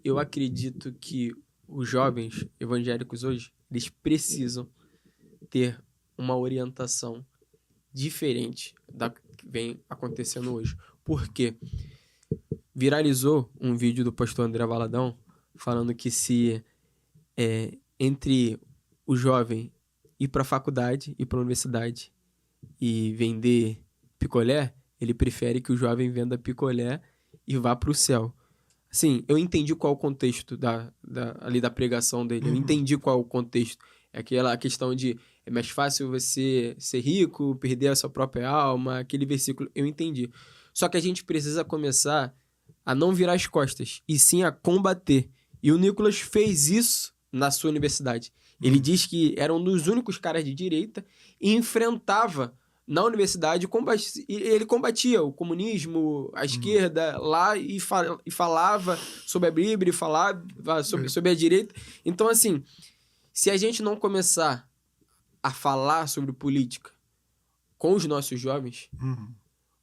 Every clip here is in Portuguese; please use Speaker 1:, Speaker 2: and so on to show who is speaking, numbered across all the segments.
Speaker 1: eu acredito que os jovens evangélicos hoje, eles precisam ter uma orientação diferente da que vem acontecendo hoje. Por quê? Viralizou um vídeo do pastor André Valadão falando que se entre o jovem ir para a faculdade, ir para a universidade e vender picolé, ele prefere que o jovem venda picolé e vá para o céu. Assim, eu entendi qual é o contexto ali da pregação dele. Eu entendi qual é o contexto. É aquela questão de é mais fácil você ser rico, perder a sua própria alma, aquele versículo. Eu entendi. Só que a gente precisa começar a não virar as costas, e sim a combater. E o Nicolas fez isso na sua universidade. Ele diz que era um dos únicos caras de direita e enfrentava na universidade, ele combatia o comunismo, a esquerda lá e falava sobre a Bíblia, e falava sobre a direita. Então, assim, se a gente não começar a falar sobre política com os nossos jovens,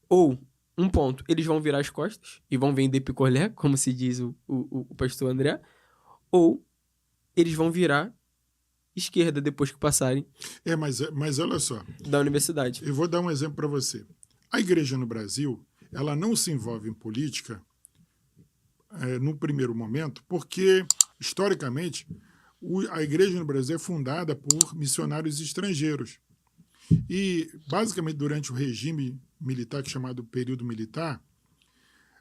Speaker 1: ou, um ponto, eles vão virar as costas e vão vender picolé, como se diz o pastor André, ou eles vão virar esquerda depois que passarem
Speaker 2: mas olha só,
Speaker 1: da universidade.
Speaker 2: Eu vou dar um exemplo para você. A igreja no Brasil, ela não se envolve em política no primeiro momento, porque, historicamente, a igreja no Brasil é fundada por missionários estrangeiros. E, basicamente, durante o regime militar, que é chamado período militar,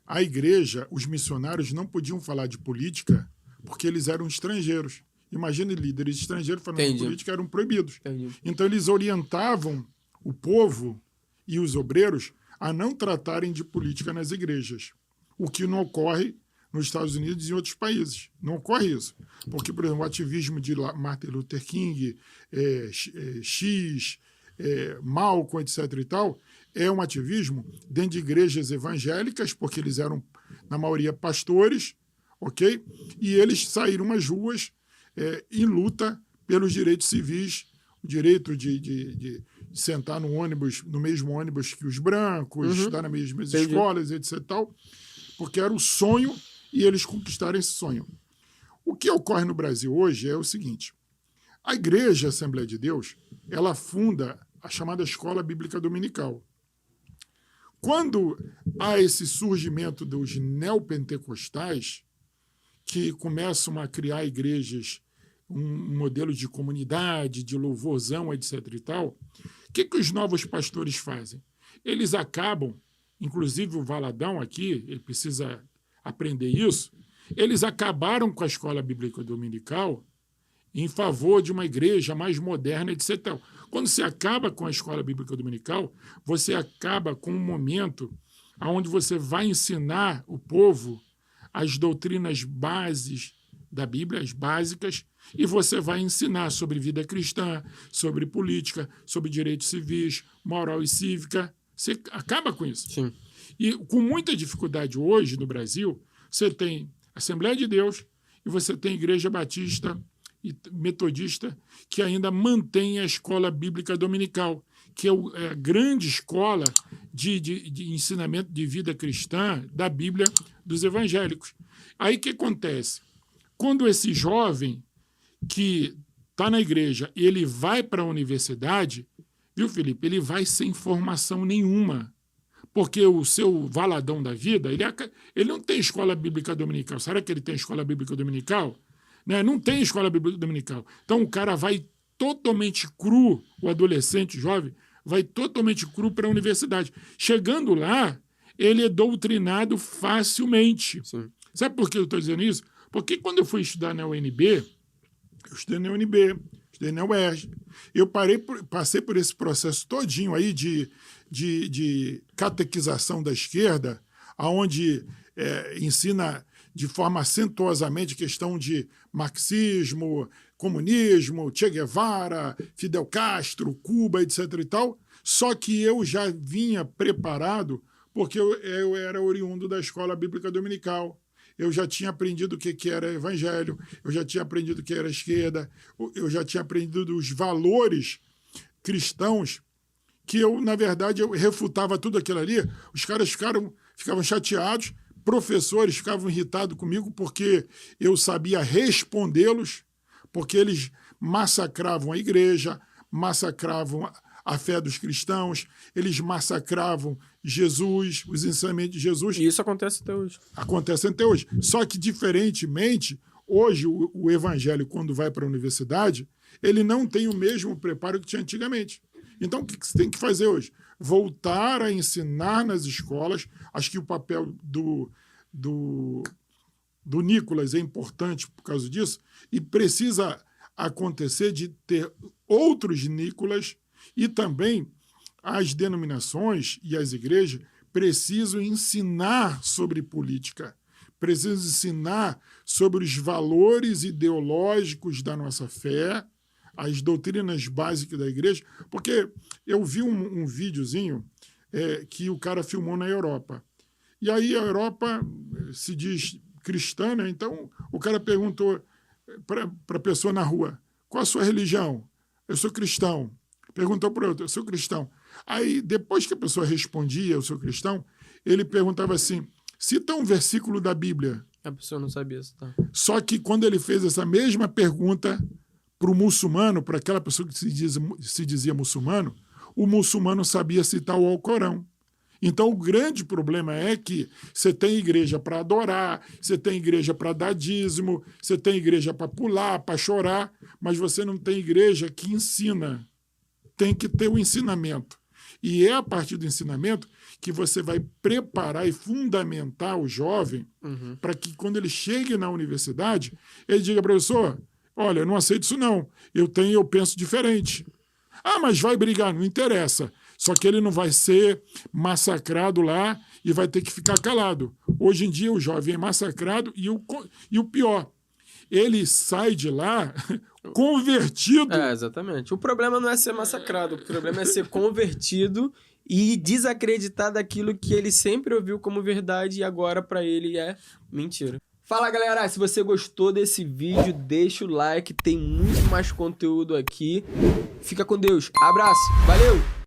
Speaker 2: a igreja, os missionários não podiam falar de política porque eles eram estrangeiros. Imagine, líderes estrangeiros falando de política eram proibidos.
Speaker 1: Entendi.
Speaker 2: Então, eles orientavam o povo e os obreiros a não tratarem de política nas igrejas, o que não ocorre nos Estados Unidos e em outros países. Não ocorre isso. Porque, por exemplo, o ativismo de Martin Luther King, Malcolm, etc. e tal, é um ativismo dentro de igrejas evangélicas, porque eles eram, na maioria, pastores, ok? E eles saíram às ruas em luta pelos direitos civis, o direito de sentar no ônibus, no mesmo ônibus que os brancos, estudar nas mesmas escolas, etc. e tal, porque era o sonho e eles conquistaram esse sonho. O que ocorre no Brasil hoje é o seguinte: a Igreja Assembleia de Deus, ela funda a chamada Escola Bíblica Dominical. Quando há esse surgimento dos neopentecostais, que começam a criar igrejas, um modelo de comunidade, de louvorzão, etc. e tal, o que os novos pastores fazem? Eles acabam, inclusive o Valadão aqui, ele precisa aprender isso, eles acabaram com a escola bíblica dominical em favor de uma igreja mais moderna, etc. Quando você acaba com a escola bíblica dominical, você acaba com um momento onde você vai ensinar o povo as doutrinas bases da Bíblia, as básicas, e você vai ensinar sobre vida cristã, sobre política, sobre direitos civis, moral e cívica. Você acaba com isso.
Speaker 1: Sim.
Speaker 2: E com muita dificuldade hoje no Brasil, você tem Assembleia de Deus e você tem Igreja Batista e Metodista que ainda mantém a escola bíblica dominical, que é a grande escola de ensinamento de vida cristã da Bíblia dos evangélicos. Aí o que acontece? Quando esse jovem que está na igreja ele vai para a universidade, viu, Felipe? Ele vai sem formação nenhuma. Porque o seu Valadão da vida, ele não tem escola bíblica dominical. Será que ele tem escola bíblica dominical? Né? Não tem escola bíblica dominical. Então o cara vai totalmente cru, o adolescente, o jovem, vai totalmente cru para a universidade. Chegando lá, ele é doutrinado facilmente.
Speaker 1: Sim.
Speaker 2: Sabe por que eu estou dizendo isso? Porque quando eu fui estudar na UNB, eu estudei na UNB, estudei na UERJ, eu passei por esse processo todinho aí de catequização da esquerda, onde ensina de forma acentuosamente questão de marxismo, comunismo, Che Guevara, Fidel Castro, Cuba, etc. e tal. Só que eu já vinha preparado porque eu era oriundo da Escola Bíblica Dominical. Eu já tinha aprendido o que era evangelho, eu já tinha aprendido o que era esquerda, eu já tinha aprendido os valores cristãos que eu, na verdade, eu refutava tudo aquilo ali. Os caras ficavam chateados professores ficavam irritados comigo porque eu sabia respondê-los, porque eles massacravam a igreja, massacravam a fé dos cristãos, eles massacravam Jesus, os ensinamentos de Jesus.
Speaker 1: E isso acontece até hoje.
Speaker 2: Acontece até hoje. Só que, diferentemente, hoje o evangelho, quando vai para a universidade, ele não tem o mesmo preparo que tinha antigamente. Então, o que você tem que fazer hoje? Voltar a ensinar nas escolas. Acho que o papel do Nicolas é importante por causa disso, e precisa acontecer de ter outros Nicolas, e também as denominações e as igrejas precisam ensinar sobre política, precisam ensinar sobre os valores ideológicos da nossa fé, as doutrinas básicas da igreja, porque eu vi um videozinho que o cara filmou na Europa. E aí a Europa se diz cristã, né? Então o cara perguntou para a pessoa na rua: qual a sua religião? Eu sou cristão. Perguntou para o outro: eu sou cristão. Aí, depois que a pessoa respondia: eu sou cristão, ele perguntava assim: cita um versículo da Bíblia.
Speaker 1: A pessoa não sabia isso, tá?
Speaker 2: Só que quando ele fez essa mesma pergunta para o muçulmano, para aquela pessoa que se dizia muçulmano, o muçulmano sabia citar o Alcorão. Então, o grande problema é que você tem igreja para adorar, você tem igreja para dar dízimo, você tem igreja para pular, para chorar, mas você não tem igreja que ensina. Tem que ter o ensinamento. E é a partir do ensinamento que você vai preparar e fundamentar o jovem para que, quando ele chegue na universidade, ele diga: professor, olha, eu não aceito isso não, eu penso diferente. Ah, mas vai brigar, não interessa. Só que ele não vai ser massacrado lá e vai ter que ficar calado. Hoje em dia o jovem é massacrado e o pior, ele sai de lá convertido.
Speaker 1: Exatamente. O problema não é ser massacrado, o problema é ser convertido e desacreditar daquilo que ele sempre ouviu como verdade e agora para ele é mentira. Fala, galera, se você gostou desse vídeo, deixa o like, tem muito mais conteúdo aqui. Fica com Deus. Abraço. Valeu!